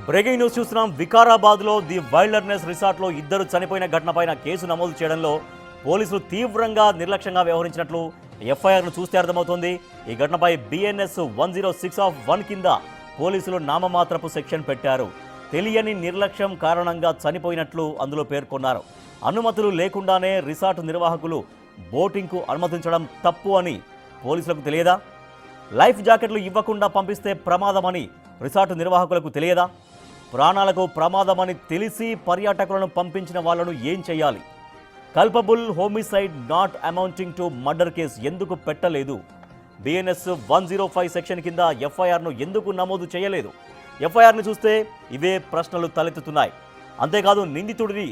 Breaking news చూస్తున్నాం. వికారాబాద్లో the wilderness రిసార్ట్లో ఇద్దరు చనిపోయిన ఘటనపైన కేసు నమోదు చేయడంలో పోలీసులు తీవ్రంగా నిర్లక్ష్యంగా వ్యవహరించినట్లు ఎఫ్ఐఆర్ను చూస్తే అర్థమవుతోంది. ఈ ఘటనపై బిఎన్ఎస్ 106(1) కింద పోలీసులు నామమాత్రపు సెక్షన్ పెట్టారు. తెలియని నిర్లక్ష్యం కారణంగా చనిపోయినట్లు అందులో పేర్కొన్నారు. అనుమతులు లేకుండానే రిసార్ట్ నిర్వాహకులు బోటింగ్కు అనుమతించడం తప్పు అని పోలీసులకు తెలియదా? లైఫ్ జాకెట్లు ఇవ్వకుండా పంపిస్తే ప్రమాదమని రిసార్ట్ నిర్వాహకులకు తెలియదా? ప్రాణాలకు ప్రమాదమని తెలిసి పర్యాటకులను పంపించిన వాళ్లను ఏం చేయాలి? Culpable homicide not amounting to murder case ఎందుకు పెట్టలేదు? బిఎన్ఎస్ 105 సెక్షన్ కింద ఎఫ్ఐఆర్ను ఎందుకు నమోదు చేయలేదు? ఎఫ్ఐఆర్ను చూస్తే ఇవే ప్రశ్నలు తలెత్తుతున్నాయి. అంతేకాదు, నిందితుడిని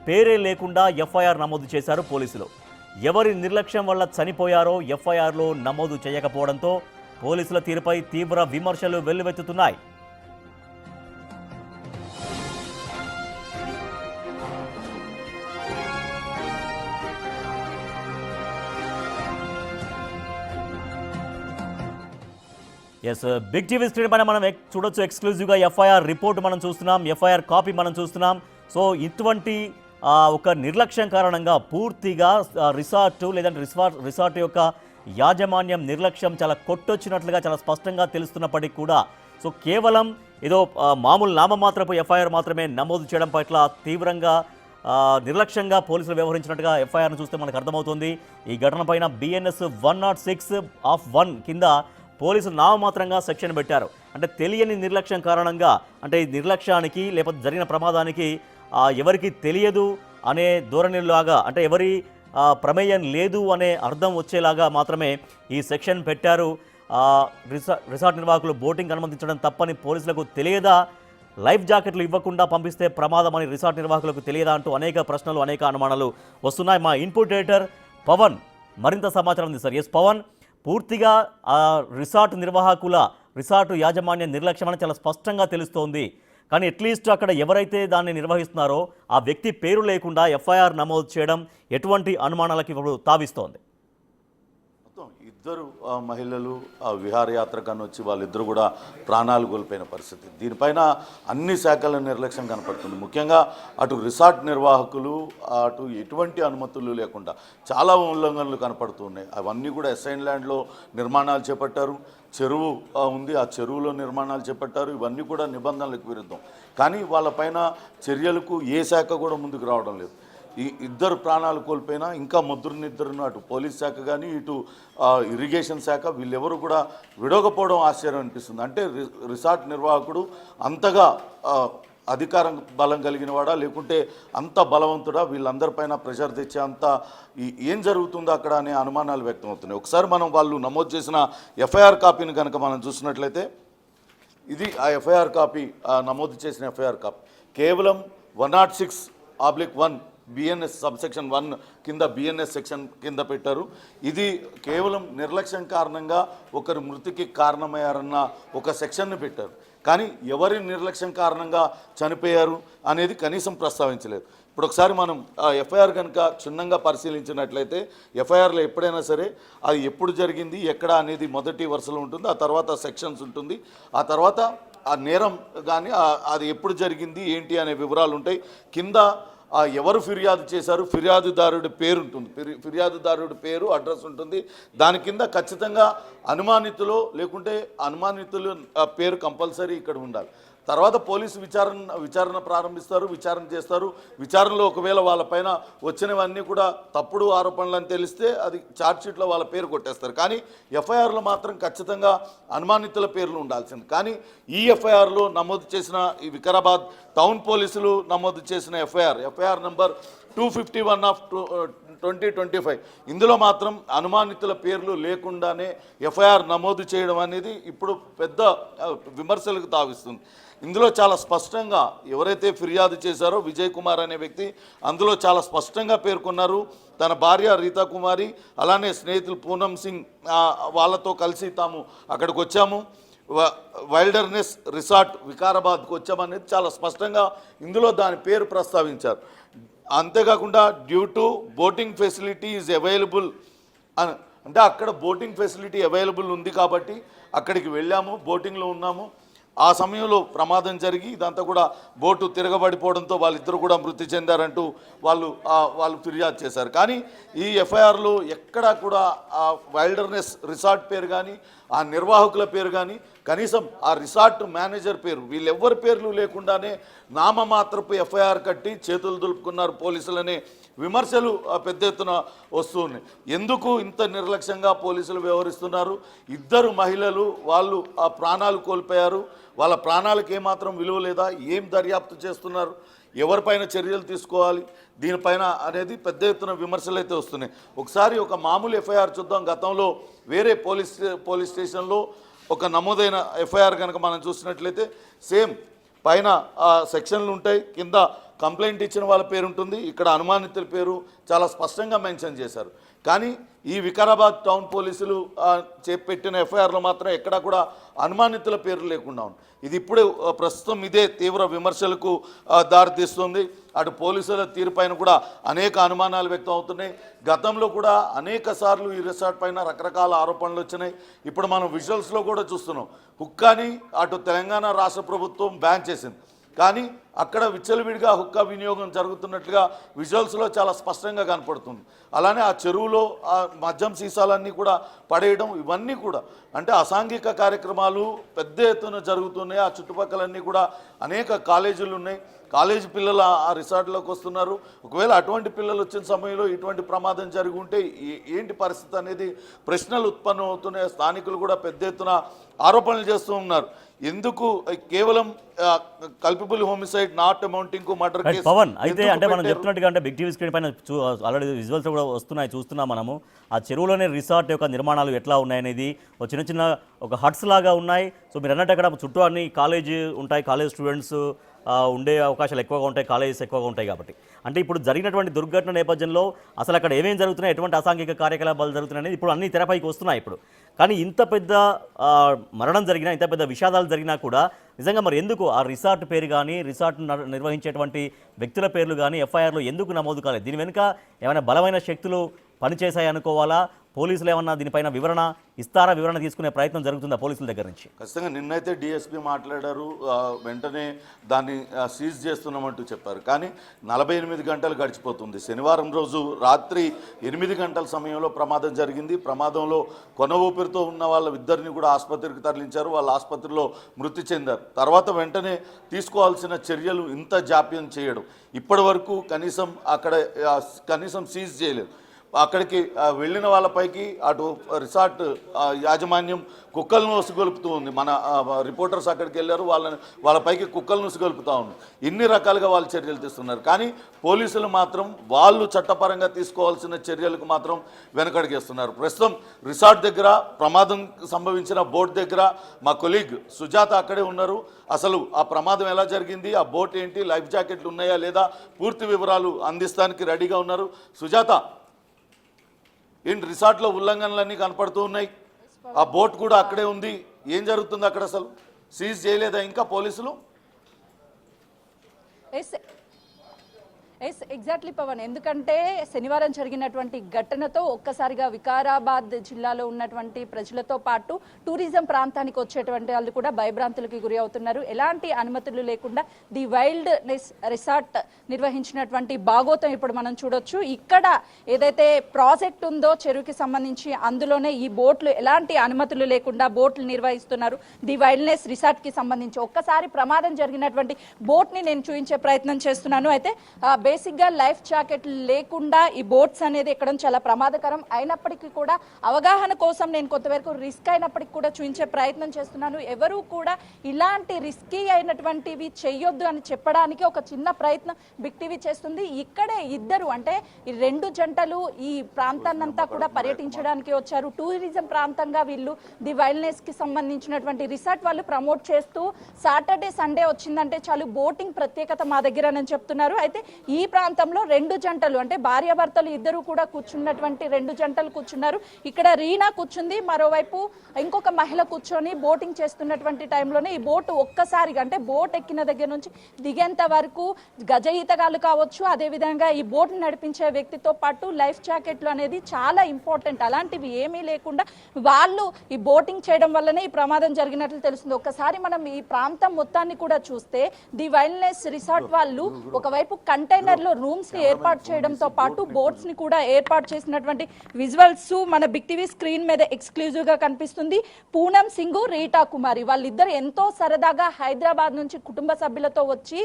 పేరే లేకుండా ఎఫ్ఐఆర్ నమోదు చేశారు పోలీసులు. ఎవరి నిర్లక్ష్యం వల్ల చనిపోయారో ఎఫ్ఐఆర్లో నమోదు చేయకపోవడంతో పోలీసుల తీరుపై తీవ్ర విమర్శలు వెల్లువెత్తుతున్నాయి. బిగ్ టీవీ స్క్రీన్ పైన మనం చూడొచ్చు ఎక్స్క్లూజివ్గా ఎఫ్ఐఆర్ రిపోర్ట్ మనం చూస్తున్నాం, ఎఫ్ఐఆర్ కాపీ మనం చూస్తున్నాం. సో ఇటువంటి ఒక నిర్లక్ష్యం కారణంగా పూర్తిగా రిసార్ట్ లేదంటే రిసార్ట్ యొక్క యాజమాన్యం నిర్లక్ష్యం చాలా కొట్టొచ్చినట్లుగా చాలా స్పష్టంగా తెలుస్తున్నప్పటికీ కూడా సో కేవలం ఏదో మామూలు నామమాత్రపు ఎఫ్ఐఆర్ మాత్రమే నమోదు చేయడం పట్ల తీవ్రంగా నిర్లక్ష్యంగా పోలీసులు వ్యవహరించినట్టుగా ఎఫ్ఐఆర్ను చూస్తే మనకు అర్థమవుతుంది. ఈ ఘటన పైన బిఎన్ఎస్ 106(1) కింద పోలీసులు నామమాత్రంగా సెక్షన్ పెట్టారు. అంటే తెలియని నిర్లక్ష్యం కారణంగా, అంటే ఈ నిర్లక్ష్యానికి లేకపోతే జరిగిన ప్రమాదానికి ఎవరికి తెలియదు అనే ధోరణిలాగా, అంటే ఎవరి ప్రమేయం లేదు అనే అర్థం వచ్చేలాగా మాత్రమే ఈ సెక్షన్ పెట్టారు. రిసార్ట్ నిర్వాహకులు బోటింగ్ అనుమతించడం తప్పని పోలీసులకు తెలియదా? లైఫ్ జాకెట్లు ఇవ్వకుండా పంపిస్తే ప్రమాదమని రిసార్ట్ నిర్వాహకులకు తెలియదా అంటూ అనేక ప్రశ్నలు, అనేక అనుమానాలు వస్తున్నాయి. మా ఇన్పుట్ ఎడిటర్ పవన్ మరింత సమాచారం అందిస్తారు. ఎస్ పవన్, పూర్తిగా రిసార్ట్ యాజమాన్య నిర్లక్ష్యం అని చాలా స్పష్టంగా తెలుస్తోంది. కానీ అట్లీస్ట్ అక్కడ ఎవరైతే దాన్ని నిర్వహిస్తున్నారో ఆ వ్యక్తి పేరు లేకుండా ఎఫ్ఐఆర్ నమోదు చేయడం ఎటువంటి అనుమానాలకు ఇప్పుడు తావిస్తోంది? ఇద్దరు మహిళలు విహారయాత్రకని వచ్చి వాళ్ళిద్దరు కూడా ప్రాణాలు కోల్పోయిన పరిస్థితి. దీనిపైన అన్ని శాఖల నిర్లక్ష్యం కనపడుతుంది. ముఖ్యంగా అటు రిసార్ట్ నిర్వాహకులు అటు ఎటువంటి అనుమతులు లేకుండా చాలా ఉల్లంఘనలు కనపడుతున్నాయి. అవన్నీ కూడా అసైన్ ల్యాండ్లో నిర్మాణాలు చేపట్టారు. చెరువు ఉంది, ఆ చెరువులో నిర్మాణాలు చేపట్టారు. ఇవన్నీ కూడా నిబంధనలకు విరుద్ధం. కానీ వాళ్ళపైన చర్యలకు ఏ శాఖ కూడా ముందుకు రావడం లేదు. ఈ ఇద్దరు ప్రాణాలు కోల్పోయినా ఇంకా ముగ్గురినిద్దరును అటు పోలీస్ శాఖ కానీ ఇటు ఇరిగేషన్ శాఖ వీళ్ళెవరు కూడా విడవకపోవడం ఆశ్చర్యం అనిపిస్తుంది. అంటే రిసార్ట్ నిర్వాహకుడు అంతగా అధికారం బలం కలిగిన వాడా లేకుంటే అంత బలవంతుడా? వీళ్ళందరిపైన ప్రెషర్ తెచ్చే అంత ఏం జరుగుతుందో అక్కడ అనే అనుమానాలు వ్యక్తమవుతున్నాయి. ఒకసారి మనం వాళ్ళు నమోదు చేసిన ఎఫ్ఐఆర్ కాపీని కనుక మనం చూసినట్లయితే ఇది ఆ ఎఫ్ఐఆర్ కాపీ, నమోదు చేసిన ఎఫ్ఐఆర్ కాపీ కేవలం 106(1) బిఎన్ఎస్ సబ్సెక్షన్ 1 కింద బిఎన్ఎస్ సెక్షన్ కింద పెట్టారు. ఇది కేవలం నిర్లక్ష్యం కారణంగా ఒకరి మృతికి కారణమయ్యారన్న ఒక సెక్షన్ని పెట్టారు. కానీ ఎవరి నిర్లక్ష్యం కారణంగా చనిపోయారు అనేది కనీసం ప్రస్తావించలేదు. ఇప్పుడు ఒకసారి మనం ఎఫ్ఐఆర్ కనుక క్షుణ్ణంగా పరిశీలించినట్లయితే ఎఫ్ఐఆర్లో ఎప్పుడైనా సరే అది ఎప్పుడు జరిగింది, ఎక్కడ అనేది మొదటి వరుసలో ఉంటుంది. ఆ తర్వాత సెక్షన్స్ ఉంటుంది. ఆ తర్వాత ఆ నేరం కానీ అది ఎప్పుడు జరిగింది ఏంటి అనే వివరాలు ఉంటాయి. కింద ఎవరు ఫిర్యాదు చేశారు, ఫిర్యాదుదారుడి పేరు ఉంటుంది. ఫిర్యాదుదారుడి పేరు, అడ్రస్ ఉంటుంది. దాని కింద ఖచ్చితంగా అనుమానితులు లేకుంటే అనుమానితులు పేరు కంపల్సరీ ఇక్కడ ఉండాలి. తర్వాత పోలీసు విచారణ ప్రారంభిస్తారు, విచారణ చేస్తారు. విచారణలో ఒకవేళ వాళ్ళపైన వచ్చినవన్నీ కూడా తప్పుడు ఆరోపణలు అని తెలిస్తే అది ఛార్జ్షీట్లో వాళ్ళ పేరు కొట్టేస్తారు. కానీ ఎఫ్ఐఆర్లో మాత్రం ఖచ్చితంగా అనుమానితుల పేర్లు ఉండాల్సింది. కానీ ఈ ఎఫ్ఐఆర్లో నమోదు చేసిన ఈ వికారాబాద్ టౌన్ పోలీసులు నమోదు చేసిన ఎఫ్ఐఆర్ నంబర్ 251/2025 ఇందులో మాత్రం అనుమానితుల పేర్లు లేకుండానే ఎఫ్ఐఆర్ నమోదు చేయడం అనేది ఇప్పుడు పెద్ద విమర్శలకు తావిస్తుంది. ఇందులో చాలా స్పష్టంగా ఎవరైతే ఫిర్యాదు చేశారో విజయ్ కుమార్ అనే వ్యక్తి అందులో చాలా స్పష్టంగా పేర్కొన్నారు. తన భార్య రీతా కుమారి అలానే స్నేహితులు పూనం సింగ్ వాళ్ళతో కలిసి తాము అక్కడికి వచ్చాము, వైల్డర్నెస్ రిసార్ట్ వికారాబాద్కు వచ్చామనేది చాలా స్పష్టంగా ఇందులో దాని పేరు ప్రస్తావించారు. అంతేకాకుండా due to boating facility is available అంటే అక్కడ బోటింగ్ ఫెసిలిటీ అవైలబుల్ ఉంది కాబట్టి అక్కడికి వెళ్ళాము, బోటింగ్లో ఉన్నాము. ఆ సమయంలో ప్రమాదం జరిగి ఇదంతా కూడా బోటు తిరగబడిపోవడంతో వాళ్ళిద్దరూ కూడా మృతి చెందారంటూ వాళ్ళు ఫిర్యాదు చేశారు. కానీ ఈ ఎఫ్ఐఆర్లో ఎక్కడా కూడా ఆ వైల్డర్నెస్ రిసార్ట్ పేరు కానీ ఆ నిర్వాహకుల పేరు కానీ కనీసం ఆ రిసార్ట్ మేనేజర్ పేరు వీళ్ళెవ్వరి పేర్లు లేకుండానే నామమాత్రపు ఎఫ్ఐఆర్ కట్టి చేతులు దులుపుకున్నారు పోలీసులనే విమర్శలు పెద్ద ఎత్తున వస్తున్నాయి. ఎందుకు ఇంత నిర్లక్ష్యంగా పోలీసులు వ్యవహరిస్తున్నారు? ఇద్దరు మహిళలు వాళ్ళు ఆ ప్రాణాలు కోల్పోయారు. వాళ్ళ ప్రాణాలకు ఏమాత్రం విలువ లేదా? ఏం దర్యాప్తు చేస్తున్నారు? ఎవరిపైన చర్యలు తీసుకోవాలి దీనిపైన అనేది పెద్ద ఎత్తున విమర్శలు అయితే వస్తున్నాయి. ఒకసారి ఒక మామూలు ఎఫ్ఐఆర్ చూద్దాం. గతంలో వేరే పోలీస్ స్టేషన్లో ఒక నమోదైన ఎఫ్ఐఆర్ కనుక మనం చూసినట్లయితే సేమ్ పైన సెక్షన్లు ఉంటాయి, కింద కంప్లైంట్ ఇచ్చిన వాళ్ళ పేరు ఉంటుంది, ఇక్కడ అనుమానితుల పేరు చాలా స్పష్టంగా మెన్షన్ చేశారు. కానీ ఈ వికారాబాద్ టౌన్ పోలీసులు పెట్టిన ఎఫ్ఐఆర్లో మాత్రం ఎక్కడా కూడా అనుమానితుల పేర్లు లేకుండా ఉంది. ఇది ఇప్పుడు ప్రస్తుతం ఇదే తీవ్ర విమర్శలకు దారితీస్తుంది. అటు పోలీసుల తీరుపైన కూడా అనేక అనుమానాలు వ్యక్తం అవుతున్నాయి. గతంలో కూడా అనేక సార్లు ఈ రిసార్ట్ పైన రకరకాల ఆరోపణలు వచ్చినాయి. ఇప్పుడు మనం విజువల్స్లో కూడా చూస్తున్నాం. హుక్కాని అటు తెలంగాణ రాష్ట్ర ప్రభుత్వం బ్యాన్ చేసింది, కానీ అక్కడ విచ్చలవిడిగా హుక్కా వినియోగం జరుగుతున్నట్లుగా విజువల్స్లో చాలా స్పష్టంగా కనపడుతుంది. అలానే ఆ చెరువులో ఆ మద్యం సీసాలన్నీ కూడా పడేయడం, ఇవన్నీ కూడా అంటే అసాంఘిక కార్యక్రమాలు పెద్ద ఎత్తున జరుగుతున్నాయి. ఆ చుట్టుపక్కలన్నీ కూడా అనేక కాలేజీలు ఉన్నాయి. కాలేజీ పిల్లలు ఆ రిసార్ట్లోకి వస్తున్నారు. ఒకవేళ అటువంటి పిల్లలు వచ్చిన సమయంలో ఇటువంటి ప్రమాదం జరిగి ఉంటే ఏంటి పరిస్థితి అనేది ప్రశ్నలు ఉత్పన్నం అవుతున్నాయి. స్థానికులు కూడా పెద్ద ఎత్తున ఆరోపణలు చేస్తూ ఉన్నారు. ఎందుకు కేవలం కల్పబుల్ హోమిసైడ్ నాట్ అమౌంటింగ్ కు మర్డర్ కేసు పవన్ అయితే అంటే మనం చెప్తున్నట్టుగా అంటే బిగ్ టీవీ స్క్రీన్ పైన ఆల్రెడీ విజువల్స్ కూడా వస్తున్నాయి, చూస్తున్నాం మనము. ఆ చెరువులోనే రిసార్ట్ యొక్క నిర్మాణాలు ఎట్లా ఉన్నాయనేది చిన్న చిన్న ఒక హట్స్ లాగా ఉన్నాయి. సో మీరు అన్నట్టు అక్కడ చుట్టూ అన్ని కాలేజ్ ఉంటాయి, కాలేజ్ స్టూడెంట్స్ ఉండే అవకాశాలు ఎక్కువగా ఉంటాయి, కాలేజెస్ ఎక్కువగా ఉంటాయి. కాబట్టి అంటే ఇప్పుడు జరిగినటువంటి దుర్ఘటన నేపథ్యంలో అసలు అక్కడ ఏమేమి జరుగుతున్నాయి, ఎటువంటి అసాంఘిక కార్యకలాపాలు జరుగుతున్నాయి అనేది ఇప్పుడు అన్ని తెరపైకి వస్తున్నాయి ఇప్పుడు. కానీ ఇంత పెద్ద మరణం జరిగినా, ఇంత పెద్ద విషాదాలు జరిగినా కూడా నిజంగా మరి ఎందుకు ఆ రిసార్ట్ పేరు కానీ రిసార్ట్ నిర్వహించేటువంటి వ్యక్తుల పేర్లు కానీ ఎఫ్ఐఆర్లో ఎందుకు నమోదు కాలేదు? దీని వెనుక ఏమైనా బలమైన శక్తులు పనిచేశాయి అనుకోవాలా? పోలీసులు ఏమన్నా దీనిపైన వివరణ ఇస్తారా? వివరణ తీసుకునే ప్రయత్నం జరుగుతుందా పోలీసుల దగ్గర నుంచి? ఖచ్చితంగా నిన్నైతే డిఎస్పీ మాట్లాడారు, వెంటనే దాన్ని సీజ్ చేస్తున్నామంటూ చెప్పారు. కానీ 48 గంటలు గడిచిపోతుంది. శనివారం రోజు రాత్రి 8 గంటల సమయంలో ప్రమాదం జరిగింది. ప్రమాదంలో కొన ఊపిరితో ఉన్న వాళ్ళ ఇద్దరిని కూడా ఆసుపత్రికి తరలించారు. వాళ్ళ ఆసుపత్రిలో మృతి చెందారు. తర్వాత వెంటనే తీసుకోవాల్సిన చర్యలు ఇంత జాప్యం చేయడం, ఇప్పటి వరకు కనీసం సీజ్ చేయలేదు. అక్కడికి వెళ్ళిన వాళ్ళపైకి అటు రిసార్ట్ యాజమాన్యం కుక్కలను ఉసుగొలుపుతూ ఉంది. మన రిపోర్టర్స్ అక్కడికి వెళ్ళారు, వాళ్ళపైకి కుక్కలను ఉసుగొలుపుతూ ఉంది. ఇన్ని రకాలుగా వాళ్ళు చర్యలు తీస్తున్నారు. కానీ పోలీసులు మాత్రం వాళ్ళు చట్టపరంగా తీసుకోవాల్సిన చర్యలకు మాత్రం వెనకడిగేస్తున్నారు. ప్రస్తుతం రిసార్ట్ దగ్గర ప్రమాదం సంభవించిన బోట్ దగ్గర మా కొలీగ్ సుజాత అక్కడే ఉన్నారు. అసలు ఆ ప్రమాదం ఎలా జరిగింది, ఆ బోట్ ఏంటి, లైఫ్ జాకెట్లు ఉన్నాయా లేదా, పూర్తి వివరాలు అందిస్తానికి రెడీగా ఉన్నారు. సుజాత, ఏంటి రిసార్ట్లో ఉల్లంఘనలన్నీ కనపడుతూ ఉన్నాయి, ఆ బోట్ కూడా అక్కడే ఉంది, ఏం జరుగుతుంది అక్కడ? అసలు సీజ్ చేయలేదా ఇంకా పోలీసులు? ఎగ్జాక్ట్లీ పవన్, ఎందుకంటే శనివారం జరిగినటువంటి ఘటనతో ఒక్కసారిగా వికారాబాద్ జిల్లాలో ఉన్నటువంటి ప్రజలతో పాటు టూరిజం ప్రాంతానికి వచ్చేటువంటి వాళ్ళు కూడా భయభ్రాంతులకి గురి అవుతున్నారు. ఎలాంటి అనుమతులు లేకుండా ది వైల్డ్నెస్ రిసార్ట్ నిర్వహించినటువంటి భాగోతం ఇప్పుడు మనం చూడొచ్చు. ఇక్కడ ఏదైతే ప్రాజెక్ట్ ఉందో చెరువుకి సంబంధించి, అందులోనే ఈ బోట్లు ఎలాంటి అనుమతులు లేకుండా బోట్లు నిర్వహిస్తున్నారు ది వైల్డ్నెస్ రిసార్ట్కి సంబంధించి. ఒక్కసారి ప్రమాదం జరిగినటువంటి బోట్ని నేను చూపించే ప్రయత్నం చేస్తున్నాను. అయితే బేసిక్గా లైఫ్ జాకెట్ లేకుండా ఈ బోట్స్ అనేది ఎక్కడం చాలా ప్రమాదకరం. అయినప్పటికీ కూడా అవగాహన కోసం నేను కొంతవరకు రిస్క్ అయినప్పటికీ కూడా చూపించే ప్రయత్నం చేస్తున్నాను. ఎవరు కూడా ఇలాంటి రిస్కీ అయినటువంటివి చేయొద్దు అని చెప్పడానికి ఒక చిన్న ప్రయత్నం బిగ్ టీవీ చేస్తుంది. ఇక్కడే ఇద్దరు అంటే ఈ రెండు జంటలు ఈ ప్రాంతాన్నంతా కూడా పర్యటించడానికి వచ్చారు. టూరిజం ప్రాంతంగా వీళ్ళు ది వైల్డ్నెస్ కి సంబంధించినటువంటి రిసార్ట్ వాళ్ళు ప్రమోట్ చేస్తూ సాటర్డే సండే వచ్చిందంటే చాలు బోటింగ్ ప్రత్యేకత మా దగ్గర అని చెప్తున్నారు. అయితే ఈ ఈ ప్రాంతంలో 2 జంటలు అంటే భార్యాభర్తలు ఇద్దరు కూడా కూర్చున్నటువంటి 2 జంటలు కూర్చున్నారు. ఇక్కడ రీనా కూర్చుంది, మరోవైపు ఇంకొక మహిళ కూర్చొని బోటింగ్ చేస్తున్నటువంటి టైంలోనే ఈ బోటు ఒక్కసారిగా అంటే బోట్ ఎక్కిన దగ్గర నుంచి దిగేంత వరకు గజ ఈతగాళ్ళు కావచ్చు, అదేవిధంగా ఈ బోట్ నడిపించే వ్యక్తితో పాటు లైఫ్ జాకెట్లు అనేది చాలా ఇంపార్టెంట్. అలాంటివి ఏమీ లేకుండా వాళ్ళు ఈ బోటింగ్ చేయడం వల్లనే ఈ ప్రమాదం జరిగినట్లు తెలుస్తుంది. ఒక్కసారి మనం ఈ ప్రాంతం మొత్తాన్ని కూడా చూస్తే ది వెల్నెస్ రిసార్ట్ వాళ్ళు ఒకవైపు కంటైనర్ లో రూమ్స్ ని ఏర్పాటు చేయడంతో పాటు బోట్స్ ని కూడా ఏర్పాటు చేసినటువంటి విజువల్స్ మన బిగ్ టీవీ స్క్రీన్ మీద ఎక్స్క్లూజివ్ గా కనిపిస్తుంది. పూనం సింగ్, రీటా కుమారి వాళ్ళిద్దరు ఎంతో సరదాగా హైదరాబాద్ నుంచి కుటుంబ సభ్యులతో వచ్చి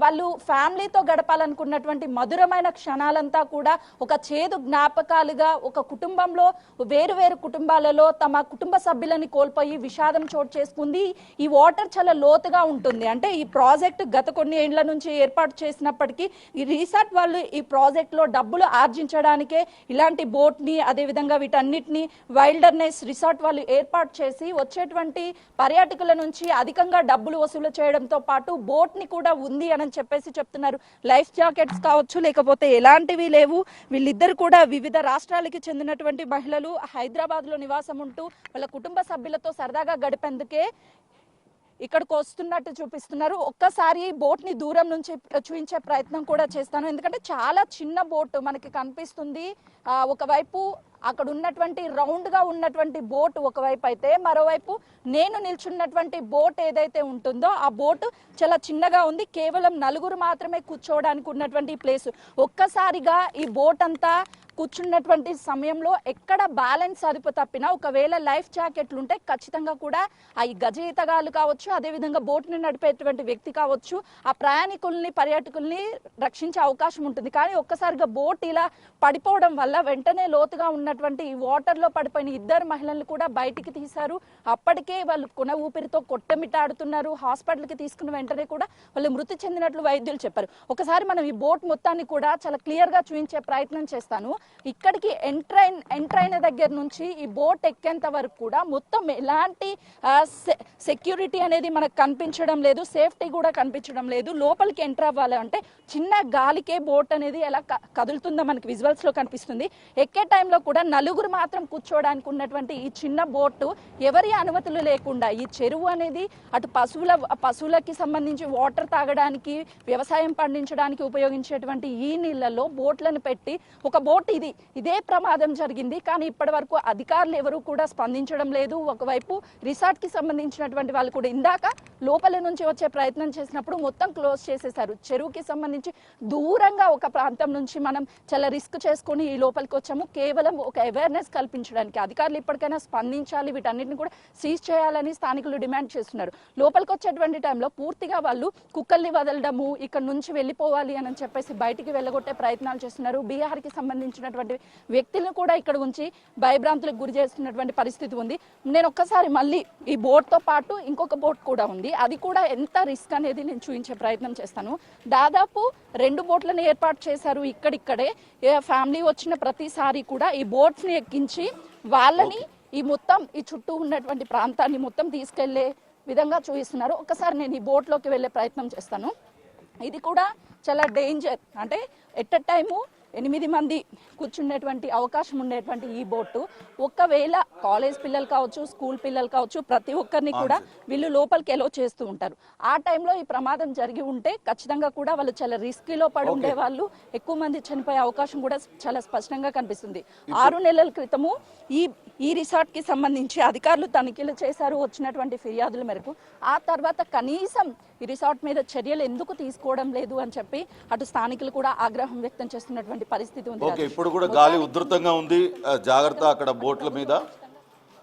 వాళ్ళు ఫ్యామిలీతో గడపాలనుకున్నటువంటి మధురమైన క్షణాలంతా కూడా ఒక చేదు జ్ఞాపకాలుగా ఒక కుటుంబంలో వేరు కుటుంబాలలో తమ కుటుంబ సభ్యులని కోల్పోయి విషాదం చోటు చేసుకుంది. ఈ వాటర్ చాలా లోతుగా ఉంటుంది. అంటే ఈ ప్రాజెక్ట్ గత కొన్ని ఏళ్ల నుంచి ఏర్పాటు చేసినప్పటికీ ఈ రిసార్ట్ వాళ్ళు ఈ ప్రాజెక్ట్ లో డబ్బులు ఆర్జించడానికే ఇలాంటి బోట్ ని అదేవిధంగా వీటన్నిటిని వైల్డర్నెస్ రిసార్ట్ వాళ్ళు ఏర్పాటు చేసి వచ్చేటువంటి పర్యాటకుల నుంచి అధికంగా డబ్బులు వసూలు చేయడంతో పాటు బోట్ ని కూడా ఉంది అని చెప్పేసి చెప్తున్నారు. లైఫ్ జాకెట్స్ కావచ్చు, లేకపోతే ఎలాంటివి లేవు. వీళ్ళిద్దరు కూడా వివిధ రాష్ట్రాలకి చెందినటువంటి మహిళలు హైదరాబాద్ లో నివాసం ఉంటూ వాళ్ళ కుటుంబ సభ్యులతో సరదాగా గడిపేందుకే ఇక్కడికి వస్తున్నట్టు చూపిస్తున్నారు. ఒక్కసారి బోట్ ని దూరం నుంచి చూపించే ప్రయత్నం కూడా చేస్తాను, ఎందుకంటే చాలా చిన్న బోట్ మనకి కనిపిస్తుంది. ఒకవైపు అక్కడ ఉన్నటువంటి రౌండ్ గా ఉన్నటువంటి బోట్ ఒకవైపు అయితే, మరోవైపు నేను నిల్చున్నటువంటి బోట్ ఏదైతే ఉంటుందో ఆ బోట్ చాలా చిన్నగా ఉంది. కేవలం 4 మాత్రమే కూర్చోవడానికి ఉన్నటువంటి ప్లేస్. ఒక్కసారిగా ఈ బోట్ అంతా కూర్చున్నటువంటి సమయంలో ఎక్కడ బ్యాలెన్స్ అదుపు తప్పినా, ఒకవేళ లైఫ్ జాకెట్లు ఉంటే ఖచ్చితంగా కూడా ఆ గజ ఈతగాళ్ళు కావచ్చు, అదేవిధంగా బోట్ని నడిపేటువంటి వ్యక్తి కావచ్చు, ఆ ప్రయాణికుల్ని పర్యాటకుల్ని రక్షించే అవకాశం ఉంటుంది. కానీ ఒక్కసారిగా బోట్ ఇలా పడిపోవడం వల్ల వెంటనే లోతుగా ఉన్నటువంటి ఈ వాటర్లో పడిపోయిన 2 మహిళలను కూడా బయటికి తీశారు. అప్పటికే వాళ్ళు కొన ఊపిరితో కొట్టమిట్టాడుతున్నారు. హాస్పిటల్కి తీసుకున్న వెంటనే కూడా వాళ్ళు మృతి చెందినట్లు వైద్యులు చెప్పారు. ఒకసారి మనం ఈ బోట్ మొత్తాన్ని కూడా చాలా క్లియర్గా చూపించే ప్రయత్నం చేస్తాను. ఇక్కడికి ఎంట్రైన దగ్గర నుంచి ఈ బోట్ ఎక్కేంత వరకు కూడా మొత్తం ఎలాంటి సెక్యూరిటీ అనేది మనకు కనిపించడం లేదు, సేఫ్టీ కూడా కనిపించడం లేదు. లోపలికి ఎంటర్ అవ్వాలంటే చిన్న గాలికే బోట్ అనేది ఎలా కదులుతుందో మనకి విజువల్స్ లో కనిపిస్తుంది. ఎక్కే టైంలో కూడా 4 మాత్రం కూర్చోవడానికి ఉన్నటువంటి ఈ చిన్న బోటు ఎవరి అనుమతులు లేకుండా ఈ చెరువు అనేది అటు పశువులకి సంబంధించి వాటర్ తాగడానికి, వ్యవసాయం పండించడానికి ఉపయోగించేటువంటి ఈ నీళ్లలో బోట్లను పెట్టి ఒక బోట్ ఇదే ప్రమాదం జరిగింది. కానీ ఇప్పటి వరకు అధికారులు ఎవరు కూడా స్పందించడం లేదు. ఒకవైపు రిసార్ట్ కి సంబంధించినటువంటి వాళ్ళు కూడా ఇందాక లోపల నుంచి వచ్చే ప్రయత్నం చేసినప్పుడు మొత్తం క్లోజ్ చేసేశారు. చెరువుకి సంబంధించి దూరంగా ఒక ప్రాంతం నుంచి మనం చాలా రిస్క్ చేసుకొని ఈ లోపలికి వచ్చాము. కేవలం ఒక అవేర్నెస్ కల్పించడానికి అధికారులు ఇప్పటికైనా స్పందించాలి, వీటన్నిటిని కూడా సీజ్ చేయాలని స్థానికులు డిమాండ్ చేస్తున్నారు. లోపలికి వచ్చేటువంటి టైంలో పూర్తిగా వాళ్ళు కుక్కల్ని వదలడము, ఇక్కడ నుంచి వెళ్ళిపోవాలి అని చెప్పేసి బయటికి వెళ్ళగొట్టే ప్రయత్నాలు చేస్తున్నారు. బీహార్కి సంబంధించినటువంటి వ్యక్తులను కూడా ఇక్కడ ఉంచి భయభ్రాంతులకు గురి చేస్తున్నటువంటి పరిస్థితి ఉంది. నేను ఒక్కసారి మళ్ళీ ఈ బోట్తో పాటు ఇంకొక బోట్ కూడా ఉంది, అది కూడా ఎంత రిస్క్ అనేది నేను చూపించే ప్రయత్నం చేస్తాను. దాదాపు 2 బోట్లను ఏర్పాటు చేశారు ఇక్కడిక్కడే. ఫ్యామిలీ వచ్చిన ప్రతిసారి కూడా ఈ బోట్స్ని ఎక్కించి వాళ్ళని ఈ మొత్తం ఈ చుట్టూ ఉన్నటువంటి ప్రాంతాన్ని మొత్తం తీసుకెళ్లే విధంగా చూపిస్తున్నారు. ఒకసారి నేను ఈ బోట్లోకి వెళ్ళే ప్రయత్నం చేస్తాను. ఇది కూడా చాలా డేంజర్. అంటే ఎట్ ఎ టైము 8 మంది కూర్చునేటువంటి అవకాశం ఉండేటువంటి ఈ బోటు ఒకవేళ కాలేజ్ పిల్లలు కావచ్చు, స్కూల్ పిల్లలు కావచ్చు, ప్రతి ఒక్కరిని కూడా వీళ్ళు లోపలికి ఎలో చేస్తూ ఉంటారు. ఆ టైంలో ఈ ప్రమాదం జరిగి ఉంటే ఖచ్చితంగా కూడా వాళ్ళు చాలా రిస్కీలో పడి ఉండే వాళ్ళు, ఎక్కువ మంది చనిపోయే అవకాశం కూడా చాలా స్పష్టంగా కనిపిస్తుంది. 6 నెలల క్రితము ఈ రిసార్ట్ కి సంబంధించి అధికారులు తనిఖీలు చేశారు వచ్చినటువంటి ఫిర్యాదుల మేరకు. ఆ తర్వాత కనీసం ఈ రిసార్ట్ మీద చర్యలు ఎందుకు తీసుకోవడం లేదు అని చెప్పి అటు స్థానికులు కూడా ఆగ్రహం వ్యక్తం చేస్తున్నటువంటి పరిస్థితి ఉంది. ఓకే, ఇప్పుడు కూడా గాలి ఉధృతంగా ఉంది, జాగ్రత్త అక్కడ బోట్ల మీద.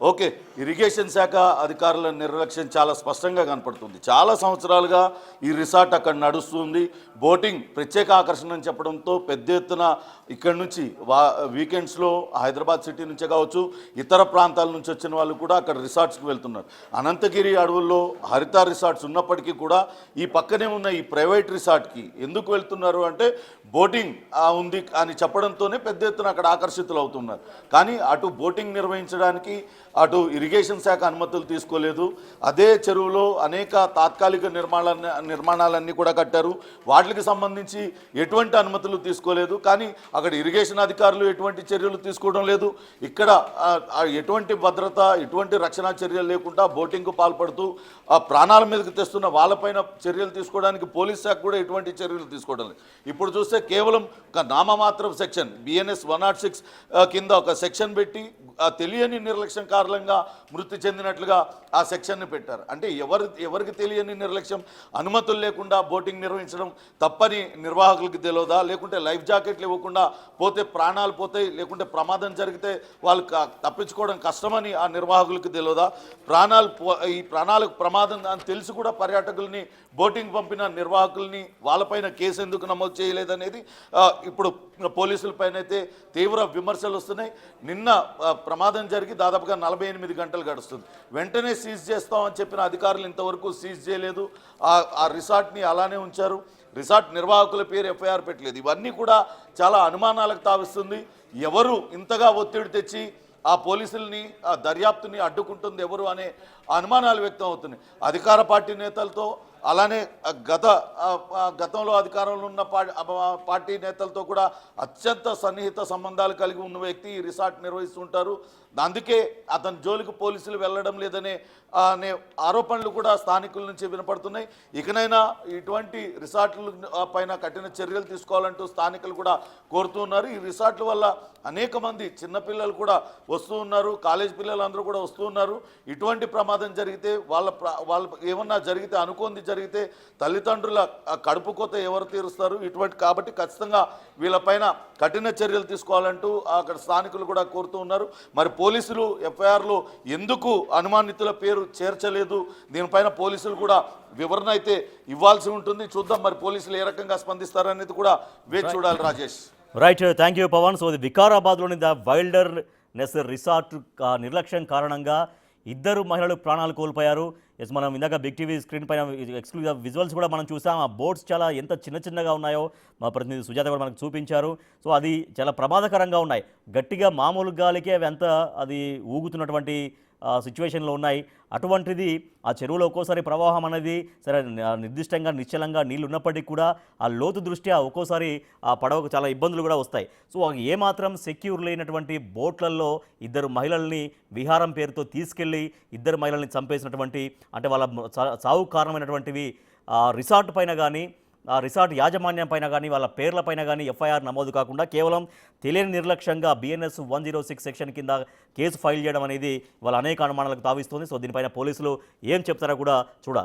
ఓకే, ఇరిగేషన్ శాఖ అధికారుల నిర్లక్ష్యం చాలా స్పష్టంగా కనపడుతుంది. చాలా సంవత్సరాలుగా ఈ రిసార్ట్ అక్కడ నడుస్తుంది. బోటింగ్ ప్రత్యేక ఆకర్షణ అని చెప్పడంతో పెద్ద ఎత్తున ఇక్కడి నుంచి వీకెండ్స్లో హైదరాబాద్ సిటీ నుంచే కావచ్చు, ఇతర ప్రాంతాల నుంచి వచ్చిన వాళ్ళు కూడా అక్కడ రిసార్ట్స్కి వెళ్తున్నారు. అనంతగిరి అడవుల్లో హరిత రిసార్ట్స్ ఉన్నప్పటికీ కూడా ఈ పక్కనే ఉన్న ఈ ప్రైవేట్ రిసార్ట్కి ఎందుకు వెళ్తున్నారు అంటే బోటింగ్ ఉంది అని చెప్పడంతోనే పెద్ద ఎత్తున అక్కడ ఆకర్షితులు అవుతున్నారు. కానీ అటు బోటింగ్ నిర్వహించడానికి అటు ఇరిగేషన్ శాఖ అనుమతులు తీసుకోలేదు. అదే చెరువులో అనేక తాత్కాలిక నిర్మాణాలన్నీ కూడా కట్టారు. వాటికి సంబంధించి ఎటువంటి అనుమతులు తీసుకోలేదు. కానీ అక్కడ ఇరిగేషన్ అధికారులు ఎటువంటి చర్యలు తీసుకోవడం లేదు. ఇక్కడ ఎటువంటి భద్రత, ఎటువంటి రక్షణ చర్యలు లేకుండా బోటింగ్కు పాల్పడుతూ ప్రాణాల మీదకి తెస్తున్న వాళ్ళపైన చర్యలు తీసుకోవడానికి పోలీస్ శాఖ కూడా ఎటువంటి చర్యలు తీసుకోవడం లేదు. ఇప్పుడు చూస్తే కేవలం ఒక నామమాత్రం సెక్షన్ BNS 106 కింద ఒక సెక్షన్ పెట్టి తెలియని నిర్లక్ష్యం కారణంగా మృతి చెందినట్లుగా ఆ సెక్షన్ని పెట్టారు. అంటే ఎవరికి తెలియని నిర్లక్ష్యం, అనుమతులు లేకుండా బోటింగ్ నిర్వహించడం తప్పని నిర్వాహకులకి తెలియదా? లేకుంటే లైఫ్ జాకెట్లు ఇవ్వకుండా పోతే ప్రాణాలు పోతాయి, లేకుంటే ప్రమాదం జరిగితే వాళ్ళు తప్పించుకోవడం కష్టమని ఆ నిర్వాహకులకి తెలియదా? ఈ ప్రాణాలకు ప్రమాదం అని తెలిసి కూడా పర్యాటకుల్ని బోటింగ్ పంపిన నిర్వాహకుల్ని వాళ్ళపైన కేసు ఎందుకు నమోదు చేయలేదనేది ఇప్పుడు పోలీసులపైన అయితే తీవ్ర విమర్శలు వస్తున్నాయి. నిన్న ప్రమాదం జరిగి దాదాపుగా 48 గంటలు గడుస్తుంది. వెంటనే సీజ్ చేస్తామని చెప్పిన అధికారులు ఇంతవరకు సీజ్ చేయలేదు. ఆ రిసార్ట్ని అలానే ఉంచారు. రిసార్ట్ నిర్వాహకుల పేరు FIR పెట్టలేదు. ఇవన్నీ కూడా చాలా అనుమానాలకు తావిస్తుంది. ఎవరు ఇంతగా ఒత్తిడి తెచ్చి ఆ పోలీసుల్ని ఆ దర్యాప్తుని అడ్డుకుంటుంది ఎవరు అనే అనుమానాలు వ్యక్తం అవుతున్నాయి. అధికార పార్టీ నేతలతో, అలానే గతంలో అధికారంలో ఉన్న పార్టీ నేతలతో కూడా అత్యంత సన్నిహిత సంబంధాలు కలిగి ఉన్న వ్యక్తి ఈ రిసార్ట్ నిర్వహిస్తుంటారు. అందుకే అతని జోలికి పోలీసులు వెళ్ళడం లేదనే ఆరోపణలు కూడా స్థానికుల నుంచి వినపడుతున్నాయి. ఇకనైనా ఇటువంటి రిసార్ట్ల పైన కఠిన చర్యలు తీసుకోవాలంటూ స్థానికులు కూడా కోరుతూ ఉన్నారు. ఈ రిసార్ట్ల వల్ల అనేక మంది చిన్నపిల్లలు కూడా వస్తూ ఉన్నారు, కాలేజ్ పిల్లలు అందరూ కూడా వస్తూ ఉన్నారు. ఇటువంటి ప్రమాదం జరిగితే వాళ్ళ ఏమన్నా జరిగితే, అనుకోంది జరిగితే తల్లిదండ్రుల కడుపు కోత ఎవరు తీరుస్తారు? కాబట్టి ఖచ్చితంగా వీళ్ళపైన కఠిన చర్యలు తీసుకోవాలంటూ అక్కడ స్థానికులు కూడా కోరుతూ ఉన్నారు. మరి పోలీసులు FIRలో ఎందుకు అనుమానితుల పేరు చేర్చలేదు? దీనిపైన పోలీసులు కూడా వివరణ అయితే ఇవ్వాల్సి ఉంటుంది. చూద్దాం మరి పోలీసులు ఏ రకంగా స్పందిస్తారనేది కూడా వేచి చూడాలి. Rajesh. Right, thank you Pavan. So వికారాబాద్లోని ద వైల్డర్నెస్ రిసార్ట్ నిర్లక్ష్యం కారణంగా 2 మహిళలు ప్రాణాలు కోల్పోయారు. ఎస్, మనం ఇందాక బిగ్ టీవీ స్క్రీన్ పైన ఎక్స్క్లూజివ్ విజువల్స్ కూడా మనం చూసాం. ఆ బోట్స్ చాలా ఎంత చిన్నగా ఉన్నాయో మా ప్రతినిధి సుజాత కూడా మనకు చూపించారు. సో అది చాలా ప్రమాదకరంగా ఉన్నాయి. గట్టిగా మామూలు గాలికే అవి అంత అది ఊగుతున్నటువంటి సిచ్యువేషన్లో ఉన్నాయి. అటువంటిది ఆ చెరువులో ఒక్కోసారి ప్రవాహం అనేది సరే నిర్దిష్టంగా నిశ్చలంగా నీళ్ళు ఉన్నప్పటికీ కూడా ఆ లోతు దృష్ట్యా ఒక్కోసారి ఆ పడవకు చాలా ఇబ్బందులు కూడా వస్తాయి. సో ఏమాత్రం సెక్యూర్ లేనటువంటి బోట్లలో 2 మహిళల్ని విహారం పేరుతో తీసుకెళ్ళి 2 మహిళల్ని చంపేసినటువంటి, అంటే వాళ్ళ సావు కారణమైనటువంటివి రిసార్ట్ పైన కానీ, ఆ రిసార్ట్ యాజమాన్యం పైన కానీ, వాళ్ళ పేర్ల పైన కానీ FIR నమోదు కాకుండా కేవలం తెలియని నిర్లక్ష్యంగా BNS 106 సెక్షన్ కింద కేసు ఫైల్ చేయడం అనేది వాళ్ళ అనేక అనుమానాలకు తావిస్తుంది. సో దీనిపైన పోలీసులు ఏం చెప్తారో కూడా చూడాలి.